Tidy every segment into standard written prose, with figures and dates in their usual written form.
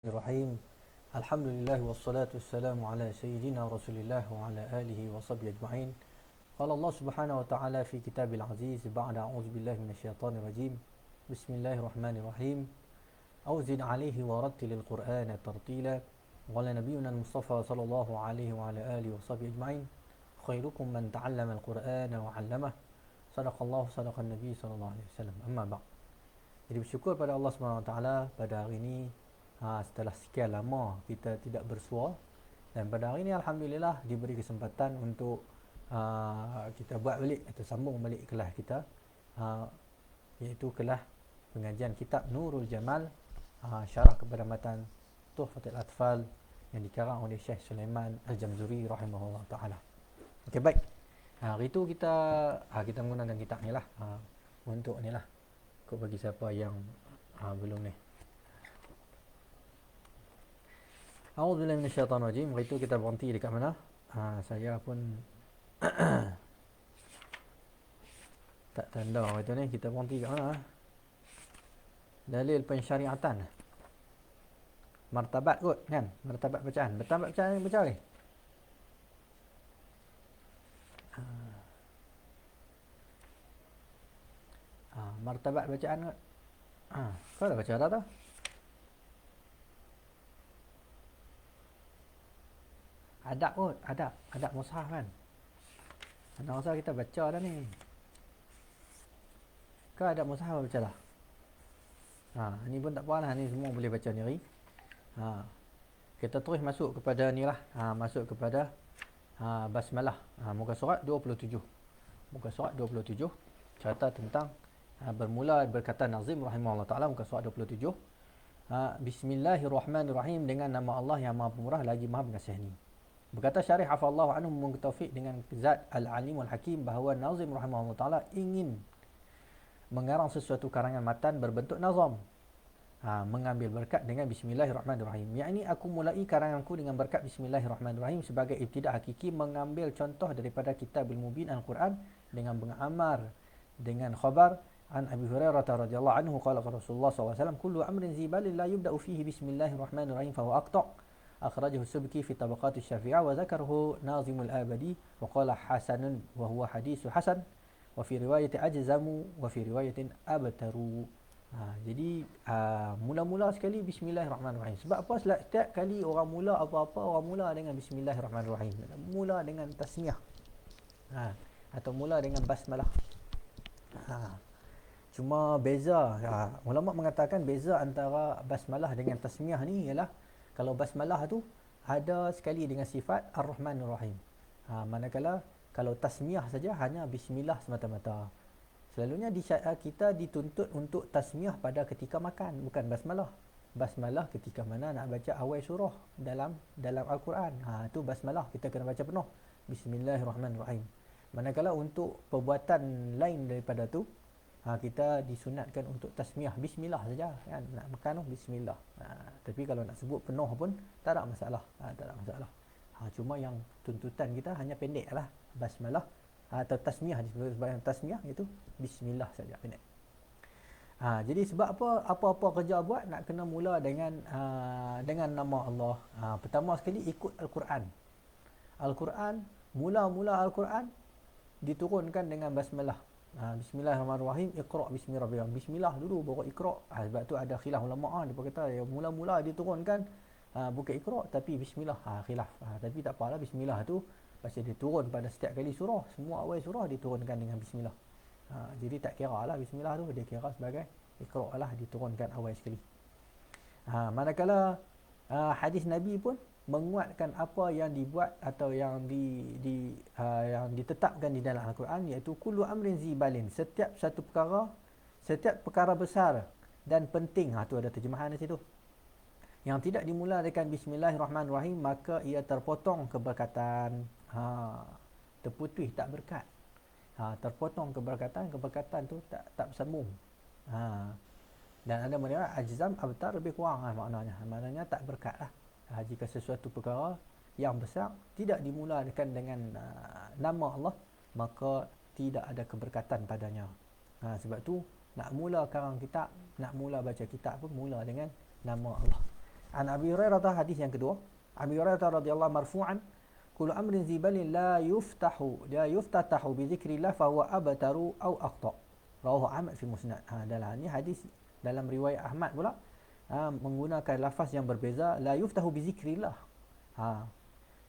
Bismillahirrahmanirrahim. Alhamdulillah wassalatu wassalamu ala sayyidina Rasulillah wa ala alihi wa sahbihi ajma'in. Qala Allah Subhanahu wa ta'ala fi Kitabil Aziz ba'da a'udzu billahi minasyaitonir rajim. Bismillahirrahmanirrahim. Awzin 'alaihi wa rattilil Qur'ana tartila. Qala nabiyyuna al-Mustafa sallallahu alaihi wa ala alihi wa sahbihi ajma'in. Khairukum man ta'allama al-Qur'ana wa 'allamahu. Sadaqallahu sadaqan nabiy sallallahu alaihi wasallam. Amma ba'd. Jadi bersyukur pada Allah Subhanahu wa taala pada hari ini. Setelah sekian lama kita tidak bersua, dan pada hari ini Alhamdulillah diberi kesempatan untuk kita buat balik atau sambung balik kelas kita, iaitu kelas pengajian kitab Nurul Jamal, syarah kepada matan Tuhfatul Atfal yang dikarang oleh Syekh Sulaiman Al-Jamzuri rahimahullah ta'ala. Okey, baik. Hari itu kita menggunakan kitab ni lah, untuk ni lah, kau bagi siapa yang belum ni. A'udzubillahi minasyaitonirrajim. Itu kita berhenti dekat mana? Saya pun tak tanda itu ni. Kita berhenti dekat mana? Dalil pensyariatan. Martabat kot kan? Martabat bacaan. Martabat bacaan ni baca ni. Martabat bacaan kot. Kau dah baca dah tu? Adab kot, adab mushaf kan. Adab mushaf kita baca dah ni. Ke adab mushaf baca dah? Ni pun tak apa lah, ni semua boleh baca sendiri. Kita terus masuk kepada ni lah, masuk kepada basmalah. Muka surat 27. Muka surat 27 cerita tentang bermula berkata Nazim rahimahullah ta'ala, muka surat 27. Bismillahirrahmanirrahim, dengan nama Allah yang Maha Pemurah lagi Maha Pengasih ni. Berkata Syarih hafallahu anhu mengetaufik dengan zat al-alim wal-hakim bahawa Nazim rahimahullah ta'ala ingin mengarang sesuatu karangan matan berbentuk nazam, mengambil berkat dengan Bismillahirrahmanirrahim. Yakni aku mulai karanganku dengan berkat Bismillahirrahmanirrahim sebagai ibtidak hakiki, mengambil contoh daripada Kitabul Mubin Al-Quran dengan mengamar dengan khabar an Abi Hurairah radhiyallahu anhu qala Rasulullah SAW, kullu amrin zibalin la yubda'u fihi Bismillahirrahmanirrahim fahuwa aqta'. أخرجه السبكي في طبقات الشافعية وذكره ناظم الآبدي وقال حسن وهو حديث حسن وفي رواية أجزم وفي رواية أبتر. Jadi mula-mula sekali Bismillahirrahmanirrahim. Sebab apa? Setiap kali orang mula apa-apa, orang mula dengan Bismillahirrahmanirrahim. Mula dengan tasmiyah, atau mula dengan basmalah. Cuma beza, ulama mengatakan beza antara basmalah dengan tasmiyah ni ialah, kalau basmalah tu ada sekali dengan sifat Ar-Rahmanir Rahim. Manakala kalau tasmiyah saja hanya bismillah semata-mata. Selalunya kita dituntut untuk tasmiyah pada ketika makan, bukan basmalah. Basmalah ketika mana nak baca awal surah dalam Al-Quran. Itu basmalah kita kena baca penuh. Bismillahirrahmanirrahim. Manakala untuk perbuatan lain daripada tu, kita disunatkan untuk tasmiyah bismillah saja kan, nak makan bismillah. Tapi kalau nak sebut penuh pun tak ada masalah, cuma yang tuntutan kita hanya pendek lah, basmalah atau tasmiyah. Sebagai tasmiyah itu bismillah saja, pendek. Jadi sebab apa-apa kerja buat nak kena mula dengan nama Allah. Pertama sekali ikut Al-Quran, mula-mula Al-Quran diturunkan dengan basmalah. Bismillahirrahmanirrahim, iqra' bismi rabbika. Bismillah dulu baru iqra'. Sebab tu ada khilaf ulama, dia kata yang mula-mula diturunkan bukan iqra' tapi bismillah. Khilaf. Tapi tak apalah, bismillah tu pasal dia turun pada setiap kali surah, semua awal surah diturunkan dengan bismillah. Jadi tak kira lah bismillah tu, dia kira sebagai iqra' lah, diturunkan awal sekali. Manakala hadis Nabi pun menguatkan apa yang dibuat atau yang ditetapkan di dalam Al-Quran, iaitu kullu amrin zibalin, setiap perkara besar dan penting. Tu ada terjemahan di situ. Yang tidak dimulai dengan Bismillahirrahmanirrahim, maka ia terpotong keberkatan. Terputih, tak berkat. Terpotong keberkatan tu tak bersambung. Dan ada makna ajzam, abtar, lebih kurang maknanya tak berkat lah. Jika sesuatu perkara yang besar tidak dimulakan dengan nama Allah, maka tidak ada keberkatan padanya. Sebab tu nak mula karang kitab, nak mula baca kitab pun mula dengan nama Allah. An Abi Hurairah, hadis yang kedua, Abi Hurairah radhiyallahu marfu'an, kullu amrin zibalin la yuftatahu bi dzikrillah fa huwa abtaru aw aqta. Rawahu Ahmad fi Musnad. Dalam ni hadis dalam riwayat Ahmad pula, menggunakan lafaz yang berbeza, la yuftahu bi dzikrillah.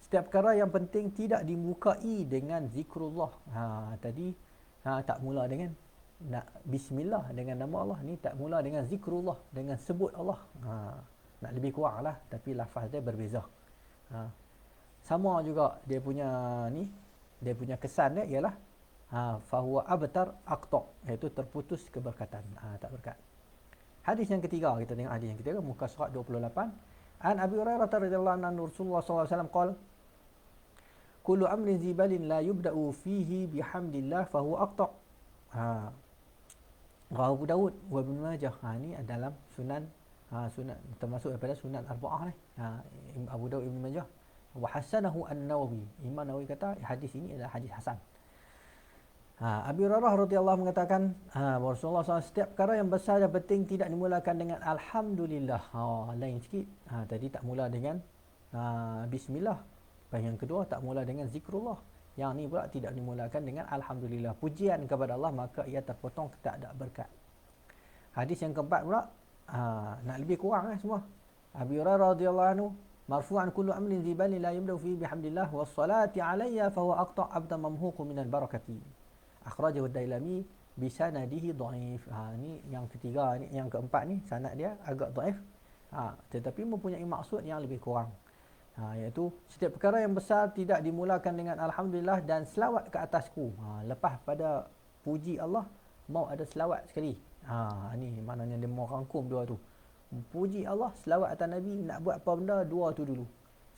Setiap perkara yang penting tidak dimukai dengan zikrullah. Tadi tak mula dengan bismillah, dengan nama Allah. Ni tak mula dengan zikrullah, dengan sebut Allah. Nak lebih kurang lah, tapi lafaz dia berbeza. Sama juga dia punya kesan dia ialah fahuwa abtar aqta, iaitu terputus keberkatan, tak berkat. Hadis yang ketiga, kita tengok hadis yang ketiga, muka surat 28. An Abi Hurairah radhiyallahu anhu, Rasulullah sallallahu alaihi wasallam qala, kullu amrin zibalin la yubda'u fihi bihamdillah fahuwa aqta. Rawahu Abu Daud wa Ibn Majah. Ni dalam sunan, termasuk daripada sunan arba'ah ni. Abu Daud, Ibn Majah. Wa hasanahu An-Nawawi. Imam Nawawi kata hadis ini adalah hadis hasan. Abi Hurairah radhiyallahu mengatakan, Rasulullah SAW, setiap perkara yang besar dan penting tidak dimulakan dengan alhamdulillah. Lain sikit. Tadi tak mula dengan bismillah. Yang kedua tak mula dengan zikrullah. Yang ni pula tidak dimulakan dengan alhamdulillah, pujian kepada Allah, maka ia terpotong tak ada berkat. Hadis yang keempat pula, nak lebih kurang semua. Abi Hurairah radhiyallahu anhu marfu'an, kullu amrin zibalin la yubda'u fihi bihamdillah was salati alayya fa huwa aqta' abda mamhuqu minal barakati. Akhrajahu ad-Dailami bi sanadihi dhaif. Ni yang ketiga ni, yang keempat ni sanad dia agak dhaif. Tetapi mempunyai maksud yang lebih kurang. Iaitu setiap perkara yang besar tidak dimulakan dengan alhamdulillah dan selawat ke atasku. Lepas pada puji Allah, mau ada selawat sekali. Ni maknanya dia mau rangkum dua tu. Puji Allah, selawat atas Nabi, nak buat apa benda, dua tu dulu.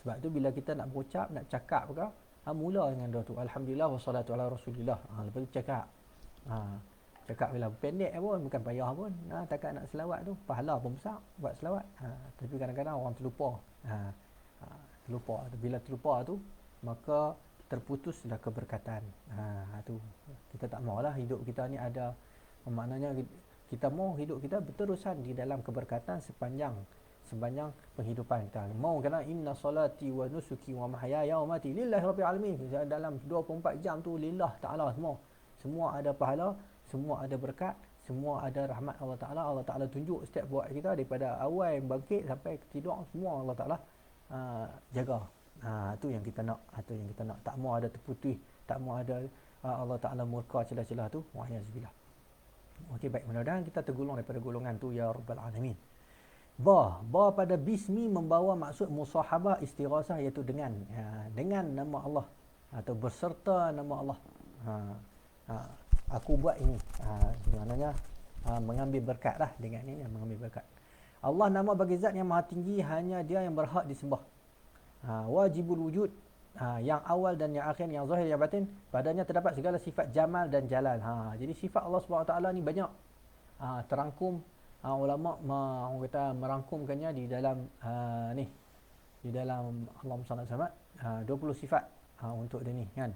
Sebab tu bila kita nak berucap, nak cakap perkara, mula dengan dua tu. Alhamdulillah wassalatu ala rasulillah. Lepas tu cakap. Cakap bila pendek pun, bukan payah pun. Takat nak selawat tu, pahala pun besar buat selawat. Tapi kadang-kadang orang terlupa. Bila terlupa tu, maka terputuslah keberkatan. Tu kita tak maulah hidup kita ni ada, maknanya kita mau hidup kita berterusan di dalam keberkatan sepanjang penghidupan kita. Mau kena inna salati wa nusuki wa mahyaya wa mati lillahi rabbil alamin. Dalam 24 jam tu lillah taala semua ada pahala, semua ada berkat, semua ada rahmat Allah Taala. Allah Taala tunjuk setiap buat kita daripada awal bangkit sampai tidur, semua Allah Taala jaga. Itu yang kita nak. Tak mau ada terputih, tak mau ada Allah Taala murka celah-celah tu. Wa'iyazbillah. Okey, baik, mudah-mudahan kita tergolong daripada golongan tu ya rabbal alamin. Ba pada bismi membawa maksud musahabah istighasah, iaitu dengan nama Allah atau berserta nama Allah. Aku buat ini. Maknanya mengambil berkat lah dengan ini, mengambil berkat. Allah nama bagi zat yang maha tinggi, hanya dia yang berhak disembah. Wajibul wujud, yang awal dan yang akhir, yang zahir, yang batin, padanya terdapat segala sifat jamal dan jalal. Jadi sifat Allah SWT ni banyak. Terangkum, ulama orang kata merangkumkannya di dalam di dalam Allahumma salli alaihi 20 sifat untuk dia ni kan.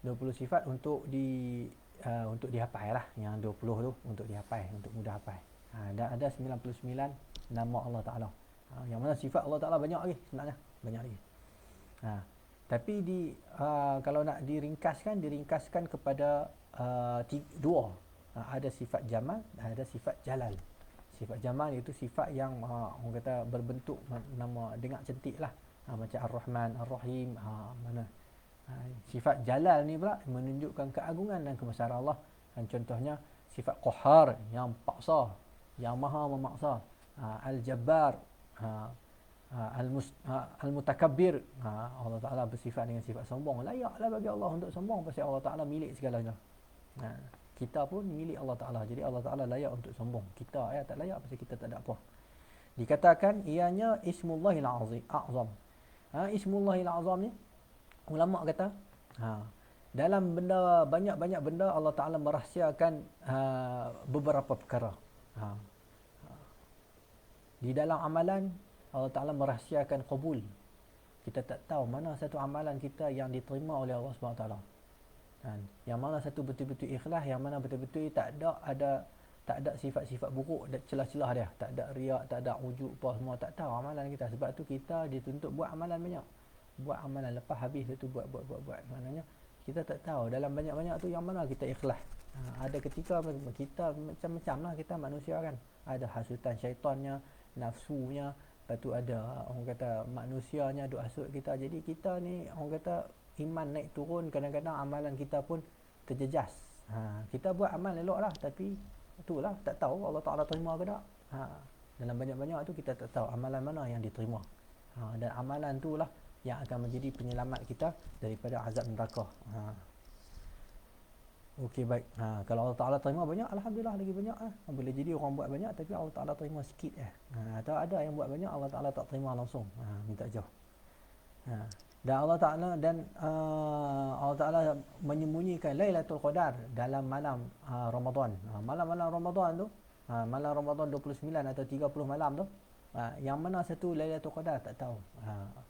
20 sifat untuk dihafal lah. Yang 20 tu untuk dihafal, untuk mudah hafal. Dan ada 99 nama Allah Ta'ala. Yang mana sifat Allah Ta'ala banyak lagi sebenarnya. Banyak lagi. Tapi kalau nak diringkaskan kepada dua. Ada sifat jamal, ada sifat jalal. Sifat jamal itu sifat yang orang kata berbentuk nama dengar cantik lah. Macam Ar-Rahman, Ar-Rahim. Sifat jalal ni pula menunjukkan keagungan dan kebesaran Allah. Contohnya sifat Qahar, yang paksa, yang maha memaksa. Al-Jabbar, Al-Mutakabbir. Allah Ta'ala bersifat dengan sifat sombong. Layaklah bagi Allah untuk sombong, pasal Allah Ta'ala milik segalanya. Kita pun milik Allah Ta'ala. Jadi Allah Ta'ala layak untuk sombong. Kita tak layak pasal kita tak ada apa. Dikatakan ianya Ismullahil A'zam. Ismullahil A'zam ni, ulama kata, dalam benda, banyak-banyak benda Allah Ta'ala merahsiakan beberapa perkara. Di dalam amalan, Allah Ta'ala merahsiakan qabul. Kita tak tahu mana satu amalan kita yang diterima oleh Allah SWT. Yang mana satu betul-betul ikhlas, yang mana betul-betul tak ada tak ada sifat-sifat buruk dan celah-celah dia, tak ada riak, tak ada ujub apa semua, tak tahu amalan kita. Sebab tu kita dituntut buat amalan banyak, buat amalan, lepas habis itu buat. Maknanya kita tak tahu dalam banyak-banyak tu yang mana kita ikhlas. Ada ketika kita macam-macam lah, kita manusia kan, ada hasutan syaitannya, nafsunya, lepas tu ada orang kata manusianya duk hasut kita. Jadi kita ni orang kata iman naik turun, kadang-kadang amalan kita pun terjejas. Kita buat amal elok lah, tapi itulah tak tahu Allah Ta'ala terima ke tak. Dalam banyak-banyak tu kita tak tahu amalan mana yang diterima. Dan amalan tu lah yang akan menjadi penyelamat kita daripada azab neraka. Okey, baik. Kalau Allah Ta'ala terima banyak, Alhamdulillah, lagi banyak. Boleh jadi orang buat banyak tapi Allah Ta'ala terima sikit. Atau ada yang buat banyak, Allah Ta'ala tak terima langsung. Minta jauh. Dan Allah Ta'ala menyembunyikan Lailatul Qadar dalam malam Ramadan. Malam-malam Ramadan tu, malam Ramadan 29 atau 30 malam tu, yang mana satu Lailatul Qadar tak tahu.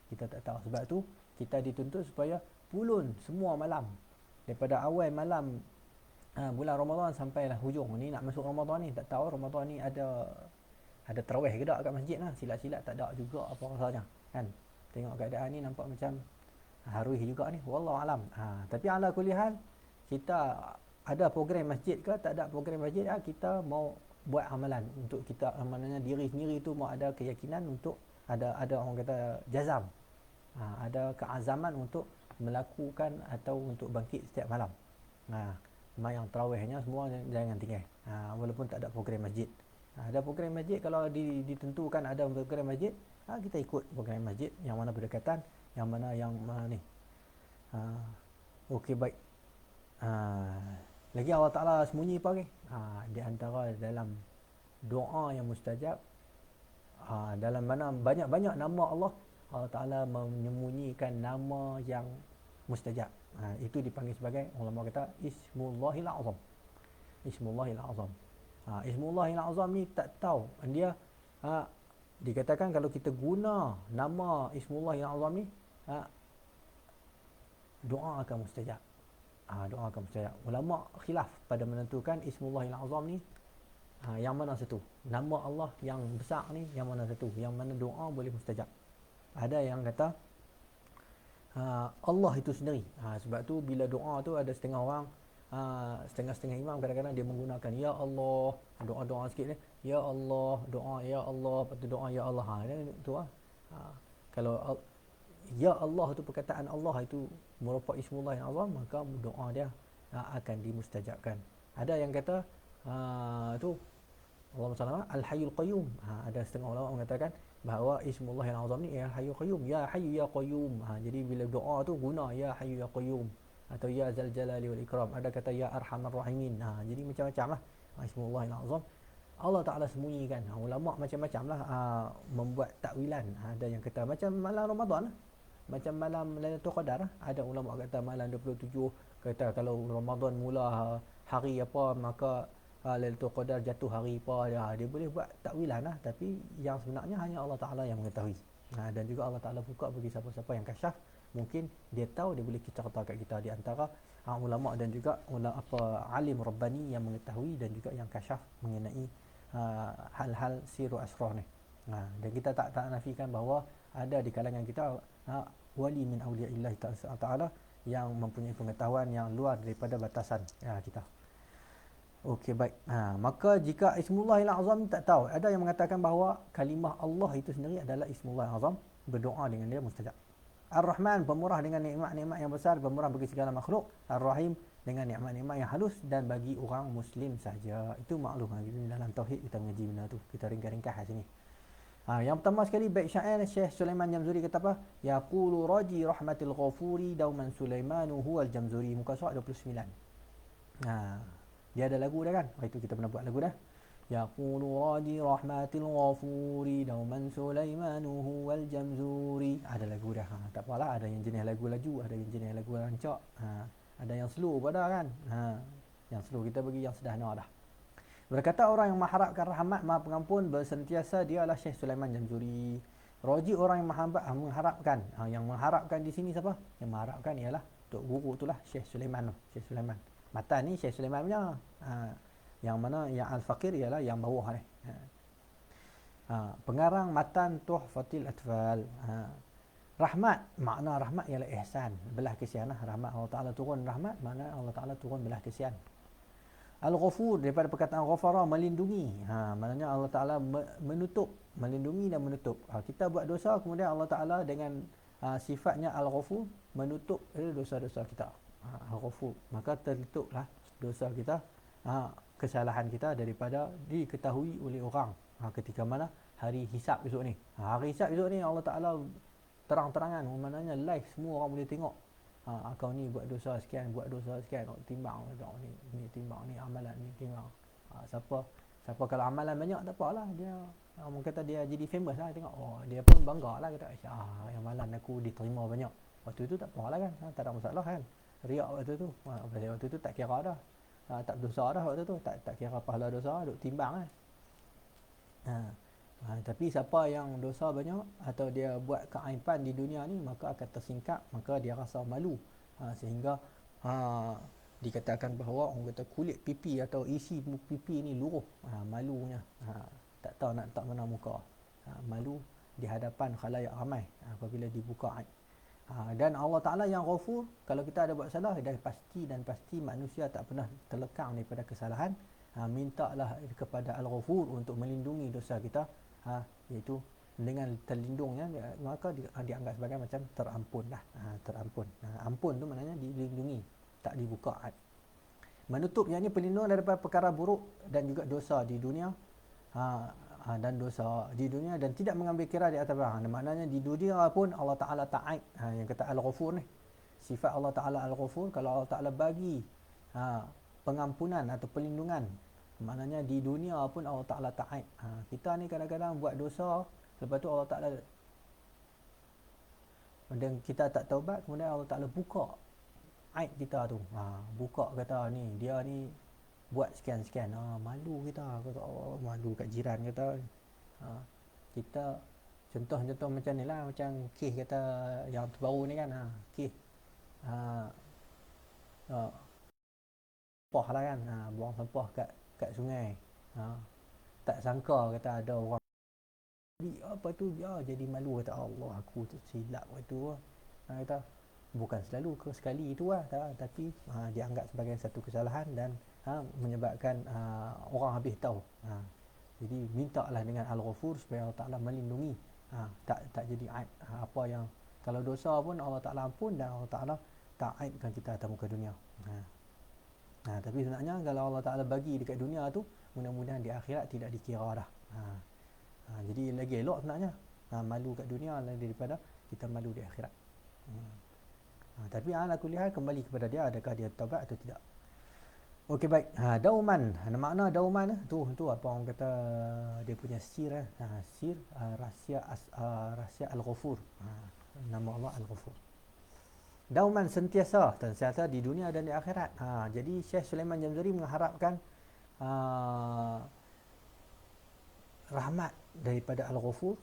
Kita tak tahu. Sebab tu kita dituntut supaya pulun semua malam, daripada awal malam bulan Ramadan sampailah hujung. Ni nak masuk Ramadan ni, tak tahu Ramadan ni ada tarawih ke tak kat masjid lah. Silat-silat tak ada juga apa rasanya kan. Tengok keadaan ni nampak macam haruih juga ni, wallahu alam. Tapi ala kulli hal, kita ada program masjid ke tak ada program masjid, kita mau buat amalan untuk kita, maknanya diri sendiri tu mau ada keyakinan untuk ada orang kata jazam, ada keazaman untuk melakukan atau untuk bangkit setiap malam. Semayang tarawihnya semua jangan tinggal, walaupun tak ada program masjid. Ada program masjid, kalau ditentukan ada program masjid, kita ikut program masjid yang mana berdekatan, yang mana yang ni. Okey, baik. Lagi Allah Ta'ala sembunyi apa lagi? Di antara dalam doa yang mustajab, dalam mana banyak-banyak nama Allah, Allah Ta'ala menyembunyikan nama yang mustajab. Itu dipanggil sebagai, ulama kata, Ismullahil Azam. Ismullahil Azam. Ismullahil Azam ni tak tahu dia, dikatakan kalau kita guna nama Ismullahil Azam ni, doa akan mustajab. Doa akan mustajab. Ulama khilaf pada menentukan Ismullahil Azam ni yang mana satu. Nama Allah yang besar ni yang mana satu, yang mana doa boleh mustajab. Ada yang kata Allah itu sendiri. Sebab tu bila doa tu ada setengah orang, setengah-setengah imam kadang-kadang dia menggunakan Ya Allah, doa-doa sikit ni, Ya Allah, doa Ya Allah, lepas tu doa Ya Allah. Tu kalau Ya Allah tu perkataan Allah itu merupakan Ismullah yang azam, maka doa dia akan dimustajabkan. Ada yang kata tu Allahumma salli ala Al-Hayyul Qayyum. Ada setengah ulama mengatakan bahawa Ismullah yang azam ni Al-Hayyul Qayyum, Ya Hayyu Ya Qayyum. Jadi bila doa tu guna Ya Hayyu Ya Qayyum atau Ya Zal Jalali wal Ikram. Ada kata Ya Arhamar Rahimin. Jadi macam-macam lah Ismullah yang azam. Allah Ta'ala sembunyikan. Ulama macam-macam lah membuat takwilan. Ada yang kata macam malam Ramadan lah, macam malam Lailatul Qadar. Ada ulama kata malam 27, kata kalau Ramadan mula hari apa, maka Lailatul Qadar jatuh hari apa. Dia boleh buat takwilan lah, tapi yang sebenarnya hanya Allah Ta'ala yang mengetahui. Dan juga Allah Ta'ala buka bagi siapa-siapa yang kasyaf, mungkin dia tahu, dia boleh cerita kat kita. Di antara ulama dan juga alim Rabbani yang mengetahui dan juga yang kasyaf mengenai hal-hal siru asrah ni. Dan kita tak nafikan bahawa ada di kalangan kita wali min awliyaillah ta'ala yang mempunyai pengetahuan yang luar daripada batasan kita. Okey, baik. Maka jika Ismullahil Azam tak tahu, ada yang mengatakan bahawa kalimah Allah itu sendiri adalah Ismullahil Azam, berdoa dengan dia mustajab. Ar-Rahman, pemurah dengan nikmat-nikmat yang besar, pemurah bagi segala makhluk. Ar-Rahim, dengan nikmat-nikmat yang halus dan bagi orang muslim saja. Itu maklum dalam tauhid kita mengaji benda tu. Kita ringkas-ringkas kat sini. Yang pertama sekali, bait syair Syekh Sulaiman Jamzuri kata apa? Yaqulu raji rahmatil ghafuri dauman Sulaimanu huwal Jamzuri. Muka surat 29. Dia ada lagu dah kan? Itu kita pernah buat lagu dah. Yaqulu raji rahmatil ghafuri dauman Sulaimanu huwal Jamzuri. Ada lagu dah. Tak apalah, ada yang jenis lagu laju, ada yang jenis lagu rancak. Ada yang slow pada kan. Yang slow kita bagi yang sederhana dah. Berkata orang yang mengharapkan rahmat Maha Pengampun bersentiasa dialah Syekh Sulaiman Jamzuri. Roji orang yang mengharapkan. Yang mengharapkan di sini siapa? Yang mengharapkan ialah Tok Guru itulah Syekh Sulaiman. Syekh Sulaiman. Matan ni Syekh Sulaiman punya. Yang mana yang al-faqir ialah yang bawah ni. Pengarang matan Tuhfatil Atfal. Rahmat, makna rahmat ialah ihsan, belah kesian lah. Rahmat Allah Ta'ala turun rahmat, makna Allah Ta'ala turun belah kesian. Al-Ghafur, daripada perkataan ghafara, melindungi. Maknanya Allah Ta'ala menutup, melindungi dan menutup. Kita buat dosa, kemudian Allah Ta'ala dengan sifatnya Al-Ghafur, menutup dosa-dosa kita. Al-Ghafur, maka tertutuplah dosa kita, kesalahan kita daripada diketahui oleh orang. Ketika mana? Hari hisab esok ni. Hari hisab esok ni Allah Ta'ala terang-terangan, maknanya live, semua orang boleh tengok. Kau ni buat dosa sekian, buat dosa sekian, timbang ni timbang, ni amalan ni timbang. Siapa kalau amalan banyak tak apalah, dia orang kata dia jadi famous lah, tengok dia pun bangga lah, kata amalan aku diterima banyak. Waktu tu tak apalah kan, tak ada masalah kan. Riak waktu tu, waktu tu tak kira dah. Tak berdosa dah waktu tu, tak kira pahala dosa, duk timbang kan. Tapi siapa yang dosa banyak atau dia buat keaiban di dunia ni, maka akan tersingkap, maka dia rasa malu, sehingga dikatakan bahawa orang kata kulit pipi atau isi pipi ni luruh, malunya, tak tahu nak letak mana muka, malu di hadapan khalayak ramai apabila dibuka aib. Dan Allah Ta'ala yang Ghafur, kalau kita ada buat salah, dan pasti manusia tak pernah terlekang daripada kesalahan. Mintalah kepada Al-Ghafur untuk melindungi dosa kita, iaitu dengan terlindungnya, maka dianggap sebagai macam terampun lah. Terampun. Ampun tu maknanya dilindungi, tak dibuka aib. Menutup, yang ini perlindungan daripada perkara buruk dan juga dosa di dunia, dan dosa di dunia, dan tidak mengambil kira di atas barang. Maknanya di dunia pun Allah Ta'ala tak aib. Yang kata Al-Ghafur ni, sifat Allah Ta'ala Al-Ghafur, kalau Allah Ta'ala bagi pengampunan atau perlindungan, maknanya di dunia pun Allah Ta'ala tak aib. Kita ni kadang-kadang buat dosa, lepas tu Allah Ta'ala, dan kita tak taubat, kemudian Allah Ta'ala buka aib kita tu. Buka, kata ni, dia ni buat sekian-sekian. Malu kita, kata malu kat jiran kita. Kita contoh-contoh macam ni lah, macam kes kata yang terbaru ni kan, kes sampah lah kan, buang sampah kat sungai. Tak sangka kata ada orang apa tu, jadi malu, kata Allah, aku tu silap waktu tu. Kata bukan selalu ke sekali itu lah, tapi dianggap sebagai satu kesalahan dan menyebabkan orang habis tahu. Jadi mintalah dengan Al-Ghafur supaya Allah Ta'ala melindungi, tak jadi aib. Apa yang kalau dosa pun Allah Ta'ala ampun, dan Allah Ta'ala tak aibkan kita atas muka dunia. Tapi sebenarnya kalau Allah Ta'ala bagi dekat dunia tu, mudah-mudahan di akhirat tidak dikira dah. Jadi lagi elok sebenarnya malu kat dunia daripada kita malu di akhirat. Tapi ala kulli hal, kembali kepada dia, adakah dia taubat atau tidak. Okey, baik. Dauman, makna dauman tu apa orang kata, dia punya sir, sir, rahsia Al-Ghafur. Nama Allah Al-Ghafur. Dauman, sentiasa di dunia dan di akhirat. Jadi Syekh Sulaiman Jamzuri mengharapkan rahmat daripada Al-Ghafur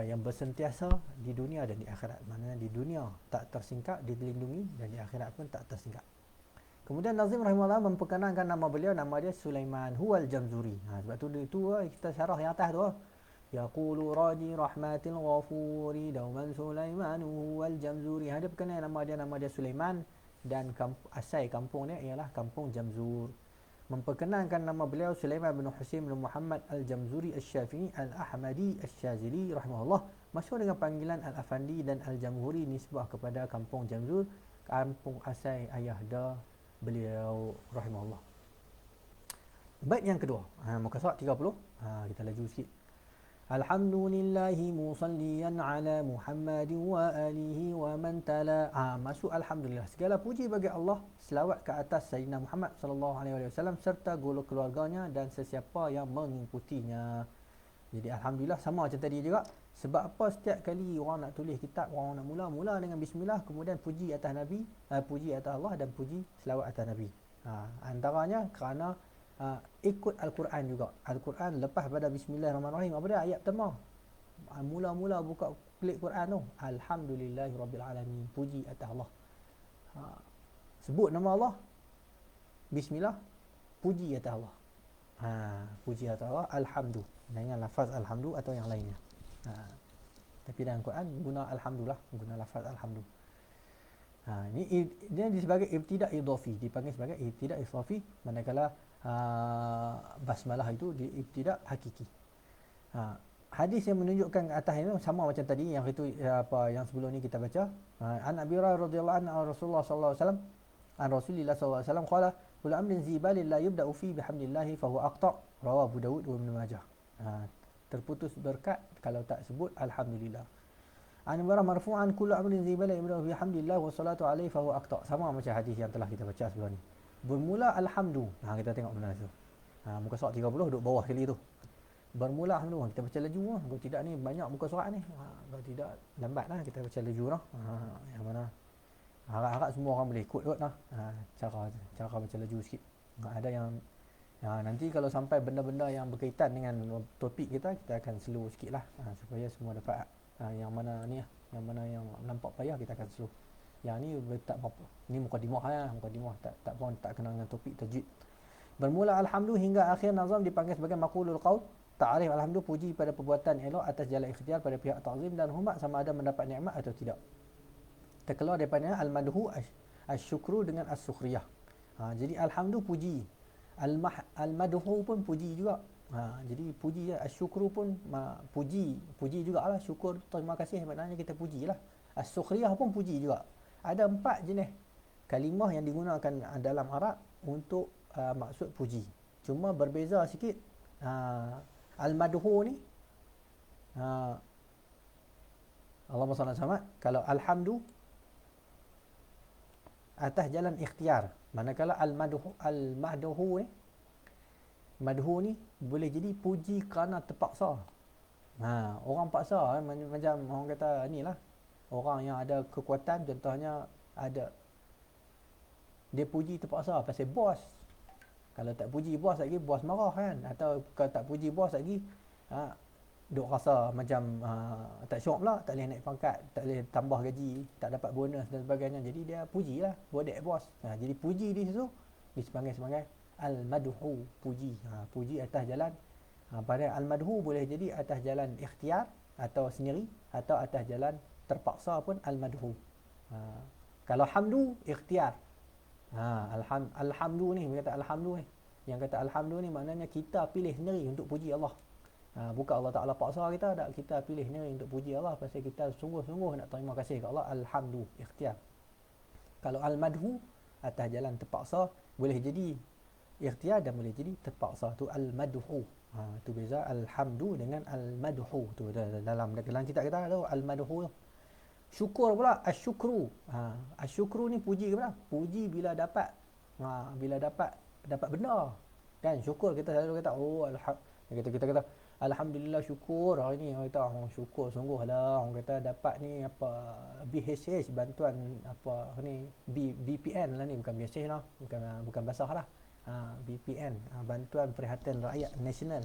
yang bersentiasa di dunia dan di akhirat. Maknanya di dunia tak tersingkap, dilindungi, dan di akhirat pun tak tersingkap. Kemudian Nazim rahimahullah memperkenalkan nama beliau, nama dia Sulaiman Huwal Jamzuri. Sebab tu kita syarah yang atas tu. Yaqulu raji rahmatil ghafuri dauman Sulaiman Huwal Jamzuri. Dia perkenal nama dia Sulaiman, dan asal kampung dia ialah kampung Jamzur. Memperkenalkan nama beliau Sulaiman bin Husain bin Muhammad Al-Jamzuri Al-Syafi'i Al-Ahmadi Al-Syazili rahimahullah, masyhur dengan panggilan Al-Afandi dan Al-Jamhuri, nisbah kepada kampung Jamzur, kampung asal ayahda beliau rahimahullah. Bait yang kedua, muka surat 30. Kita laju sikit. Alhamdulillahi musalliyan ala Muhammadin wa alihi wa man tala. Masuk alhamdulillah, segala puji bagi Allah, selawat ke atas Sayyidina Muhammad sallallahu alaihi wasallam serta keluarganya dan sesiapa yang mengikutinya. Jadi alhamdulillah sama macam tadi juga. Sebab apa setiap kali orang nak tulis kitab, orang nak mula dengan bismillah, kemudian puji atas Nabi, puji atas Allah, dan puji selawat atas Nabi. Antaranya kerana ikut Al-Quran juga. Al-Quran lepas pada bismillahirrahmanirrahim, apa dia ayat pertama? Mula-mula buka klik Quran tu, alhamdulillahirabbil puji atas Allah. Sebut nama Allah, bismillah, puji atas Allah. Puji atau alhamdu dengan lafaz alhamdu atau yang lainnya. Tapi dalam Quran guna alhamdulillah, guna lafaz alhamdu. Ini dia sebagai ibtidak idhafi, dipanggil sebagai ibtidak idhafi, manakala basmalah itu di ibtidak hakiki. Hadis yang menunjukkan atas ini sama macam tadi yang itu yang sebelum ni kita baca. An Abi Hurairah radhiyallahu anhu Rasulullah sallallahu alaihi wasallam an Rasulillah sallallahu alaihi wasallam qala kullu amrin zibalin la yubda'u fi bihamdillah fa huwa aqta', rawahu Abu Daud wa Ibn Majah. Terputus berkat kalau tak sebut alhamdulillah. An Umar marfu'an kullu amrin zibalin yubda'u fi bihamdillah wa salatu alaihi fa huwa aqta'. Sama macam hadis yang telah kita baca sebelum ni. Bermula alhamdu. Kita tengok benar tu. Muka surat 30 duduk bawah sekali tu. Bermula alhamdulillah, kita baca laju lah. Kalau tidak ni banyak muka surat ni. Kalau tidak lambat lah kita baca laju lah. Yang mana harap-harap semua orang boleh ikut kot lah. Cara baca laju sikit. Ada yang nanti kalau sampai benda-benda yang berkaitan dengan topik kita akan slow sikit lah. Supaya semua dapat yang mana ni lah. Yang mana yang nampak payah kita akan slow. Yang ni tak apa. Ni mukadimah lah. Mukadimah tak kena dengan topik tajwid. Bermula alhamdulillah hingga akhir nazam dipanggil sebagai maqulul qaul. Ta'arif alhamdulillah puji pada perbuatan elok atas jalan ikhtiar pada pihak ta'zim dan hormat sama ada mendapat nikmat atau tidak. Terkeluar daripada al-madhu asyukru dengan as-sukhriyah. Jadi alhamdulillah puji. Al-madhu pun puji juga. Jadi puji asyukru pun puji jugalah. Syukur terima kasih maknanya kita pujilah. As-sukhriyah pun puji juga. Ada 4 jenis kalimah yang digunakan dalam Arab untuk maksud puji. Cuma berbeza sikit. Al-madhu ni Allahumma salli ala Muhammad. Kalau alhamdu atas jalan ikhtiar, manakala al-madhu ni boleh jadi puji kerana terpaksa. Orang paksa macam orang kata ni lah, orang yang ada kekuatan, contohnya ada dia puji terpaksa pasal bos. Kalau tak puji bos lagi, bos marah kan. Atau kalau tak puji bos lagi, duk rasa macam tak syok pula, tak boleh naik pangkat, tak boleh tambah gaji, tak dapat bonus dan sebagainya. Jadi dia pujilah bodek bos. Jadi puji di situ dipanggil sebagai al-madhu, puji. Puji atas jalan. Pada al-madhu boleh jadi atas jalan ikhtiar atau sendiri, atau atas jalan terpaksa pun al-madhu. Kalau hamdu ikhtiar. Alhamdulillah ni, kata alhamdulillah ni. Yang kata alhamdulillah ni maknanya kita pilih sendiri untuk puji Allah. Bukan Allah Ta'ala paksa kita, tak, kita pilih sendiri untuk puji Allah pasal kita sungguh-sungguh nak terima kasih ke Allah. Alhamdulillah, ikhtiar. Kalau al-madhu atas jalan terpaksa, boleh jadi ikhtiar dan boleh jadi terpaksa. Tu al-madhu. Tu beza alhamdu dengan al-madhu. Tu dalam kitab kita tu al-madhu tu. Syukur pula asyukru. Asyukru ni puji ke mana? Puji bila dapat bila dapat benda. Kan syukur kita selalu kata kita kata alhamdulillah syukur hari ni, orang kata syukur sungguhlah, orang kata dapat ni apa BHS bantuan apa ni BPN lah ni, bukan BHS lah, bukan basah lah. BPN bantuan perkhidmatan rakyat nasional.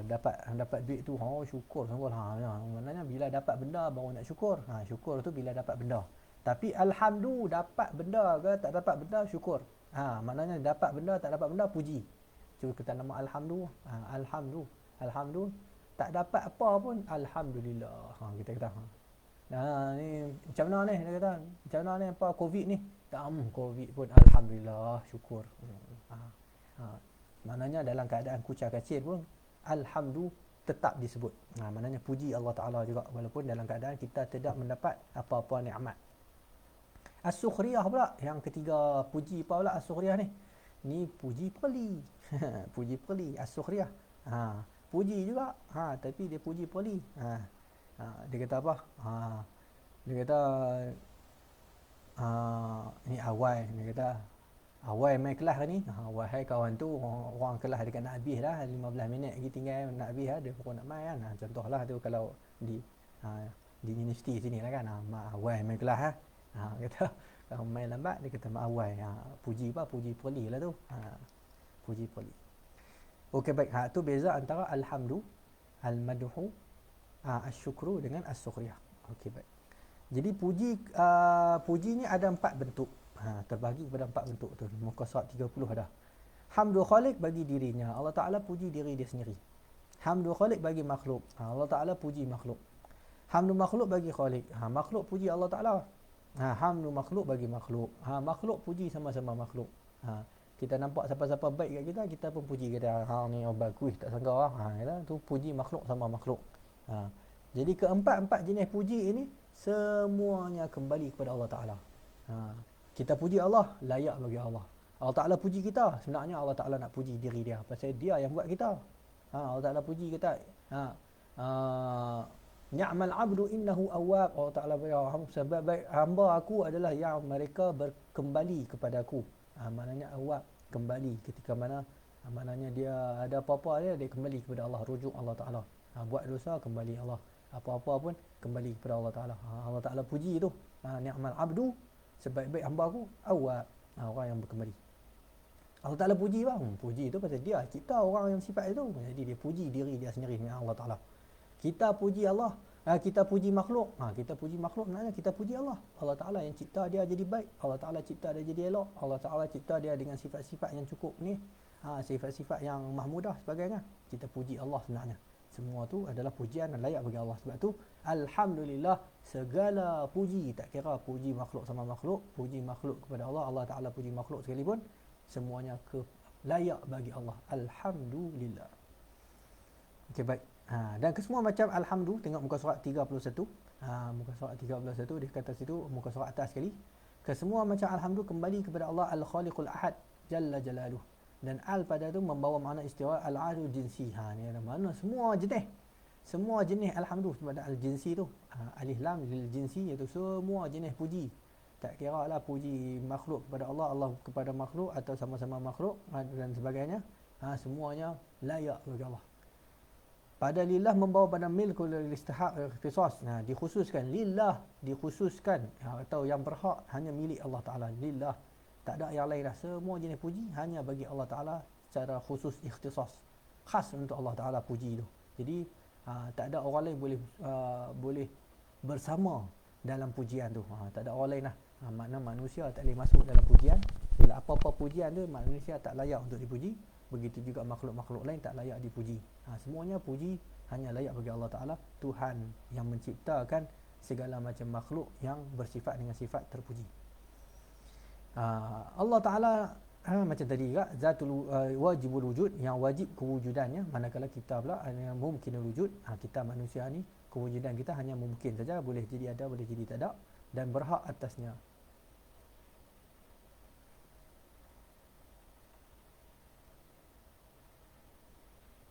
Dapat duit tu syukur sungguhlah. Maknanya bila dapat benda baru nak syukur. Syukur tu bila dapat benda. Tapi alhamdulillah dapat benda ke tak dapat benda syukur. Maknanya dapat benda tak dapat benda puji. Cuba kita nama alhamdulillah. Alhamdulillah tak dapat apa pun alhamdulillah. Kita kata ni macam mana ni, dia kata macam mana ni apa covid ni, covid pun alhamdulillah syukur. Maknanya dalam keadaan kucar kacir pun alhamdulillah tetap disebut. Maknanya puji Allah Ta'ala juga walaupun dalam keadaan kita tidak mendapat apa-apa nikmat. As-sukhriyah pula yang ketiga, puji apa pula as-sukhriyah ni? Ni puji peli. Puji peli as-sukhriyah. Puji juga. Tapi dia puji peli. Dia kata apa? Dia kata ni awal, dia kata awal main kelas ni, wahai kawan tu orang kelas dekat nak habis dah, 15 minit lagi tinggal nak habis dah, dia pun nak main kan. Contohlah tu kalau di universiti sini lah kan, awal main kelas kata kalau main lambat dia kata awal. Puji apa? Puji poli lah tu. Puji poli. Okey baik, tu beza antara alhamdu, al-madhu, asyukru dengan as-sukhriyah. Okey baik. Jadi puji ni ada 4 bentuk. Terbagi kepada 4 bentuk tu. Muka surat 30 dah. Hamdu khaliq bagi dirinya. Allah Ta'ala puji diri dia sendiri. Hamdu khaliq bagi makhluk. Allah Ta'ala puji makhluk. Hamdu makhluk bagi khaliq. Makhluk puji Allah Ta'ala. Hamdu makhluk bagi makhluk. Makhluk puji sama-sama makhluk. Kita nampak siapa-siapa baik kat kita, kita pun puji kita. Ni bagus, tak sangka lah. Tu puji makhluk sama makhluk. Jadi keempat-empat jenis puji ini semuanya kembali kepada Allah Ta'ala. Kita puji Allah, layak bagi Allah. Allah Ta'ala puji kita, sebenarnya Allah Ta'ala nak puji diri dia. Pasal dia yang buat kita. Allah Ta'ala puji kita. Ni'mal abdu innahu awwab. Allah Ta'ala baik hamba aku adalah yang mereka berkembali kepada aku. Maknanya awwab, kembali ketika mana maknanya dia ada apa-apa dia kembali kepada Allah, rujuk Allah Ta'ala. Buat dosa, kembali Allah. Apa-apa pun kembali kepada Allah Ta'ala. Allah Ta'ala puji tu. Ni'mal abdu, sebaik-baik hamba aku, awwab, orang yang berkembali. Allah Ta'ala puji bang. Puji tu pasal dia cipta orang yang sifat itu. Jadi dia puji diri dia sendiri dengan Allah Ta'ala. Kita puji Allah. Kita puji makhluk. Kita puji makhluk maknanya kita puji Allah. Allah Ta'ala yang cipta dia jadi baik. Allah Ta'ala cipta dia jadi elok. Allah Ta'ala cipta dia dengan sifat-sifat yang cukup ni. Sifat-sifat yang mahmudah sebagainya. Kita puji Allah sebenarnya. Semua tu adalah pujian yang layak bagi Allah. Sebab tu alhamdulillah, segala puji, tak kira puji makhluk sama makhluk, puji makhluk kepada Allah, Allah Ta'ala puji makhluk sekalipun, semuanya layak bagi Allah. Alhamdulillah. Okey, baik. Dan kesemua macam alhamdulillah, tengok muka surat 31. Muka surat 31 dia kata situ, muka surat atas sekali. Kesemua macam alhamdulillah kembali kepada Allah Al-Khaliqul Ahad Jalla Jalaluh. Dan al pada tu membawa makna istiwa al-adu jinsi. Ni ada makna semua jenis. Semua jenis alhamdulillah pada al-jinsi tu. Alif lam lil jinsi, iaitu semua jenis puji. Tak kira lah puji makhluk kepada Allah, Allah kepada makhluk, atau sama-sama makhluk dan sebagainya. Semuanya layak bagi Allah. Pada lillah membawa pada milkul istihaq ikhtisas. Dikhususkan lillah, dikhususkan atau yang berhak hanya milik Allah Ta'ala. Lillah, tak ada yang lain dah. Semua jenis puji hanya bagi Allah Ta'ala secara khusus, ikhtisas, khas untuk Allah Ta'ala puji itu. Jadi tak ada orang lain boleh bersama dalam pujian tu. Tak ada orang lain lah. Makna manusia tak boleh masuk dalam pujian. Bila apa-apa pujian tu, manusia tak layak untuk dipuji. Begitu juga makhluk-makhluk lain tak layak dipuji. Semuanya puji hanya layak bagi Allah Ta'ala, Tuhan yang menciptakan segala macam makhluk yang bersifat dengan sifat terpuji. Allah Ta'ala macam tadi juga, zatul wajibul wujud, yang wajib kewujudannya. Manakala kita pula yang mungkinul wujud, kita manusia ni kewujudan kita hanya mungkin saja, boleh jadi ada, boleh jadi tak ada, dan berhak atasnya.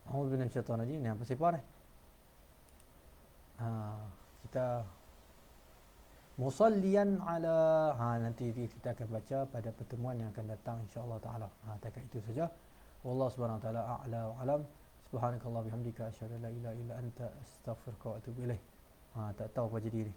A'udzu billahi minasyaitonir rajim. Ni apa sifat ni? Kita musallian ala, nanti kita akan baca pada pertemuan yang akan datang insya-Allah taala. Takat itu saja. Wallahu subhanahu wa taala a'la wa alam. Subhanakallah bihamdika asyhadu an la ilaha illa anta astaghfiruka wa atubu ilaik. Tak tahu apa jadi ni.